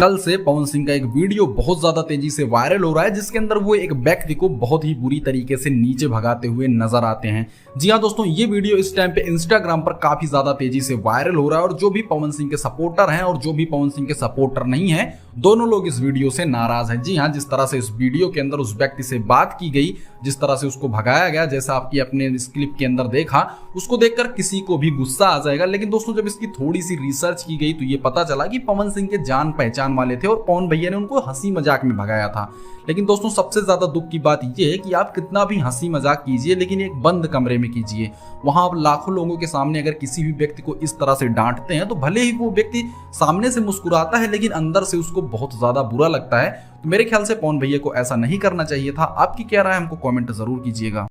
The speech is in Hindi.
कल से पवन सिंह का एक वीडियो बहुत ज्यादा तेजी से वायरल हो रहा है, जिसके अंदर वो एक व्यक्ति को बहुत ही बुरी तरीके से नीचे भगाते हुए नजर आते हैं। जी हाँ दोस्तों, ये वीडियो इस टाइम पे इंस्टाग्राम पर काफी ज्यादा तेजी से वायरल हो रहा है और जो भी पवन सिंह के सपोर्टर हैं और जो भी पवन सिंह के सपोर्टर नहीं है, दोनों लोग इस वीडियो से नाराज हैं। जी हाँ, जिस तरह से इस वीडियो के अंदर उस व्यक्ति से बात की गई, जिस तरह से उसको भगाया गया, जैसा आपकी अपने इस क्लिप के अंदर देखा, उसको देखकर किसी को भी गुस्सा आ जाएगा। लेकिन दोस्तों, जब इसकी थोड़ी सी रिसर्च की गई तो ये पता चला कि पवन सिंह के जान पहचान वाले थे और पवन भैया ने उनको हंसी मजाक में भगाया था। लेकिन दोस्तों, सबसे ज्यादा दुख की बात यह है कि आप कितना भी हंसी मजाक कीजिए, लेकिन एक बंद कमरे में कीजिए। वहां आप लाखों लोगों के सामने अगर किसी भी व्यक्ति को इस तरह से डांटते हैं तो भले ही वो व्यक्ति सामने से मुस्कुराता है, लेकिन अंदर से उसको बहुत ज्यादा बुरा लगता है। तो मेरे ख्याल से पवन भैया को ऐसा नहीं करना चाहिए था। आपकी क्या राय है, हमको कमेंट जरूर कीजिएगा।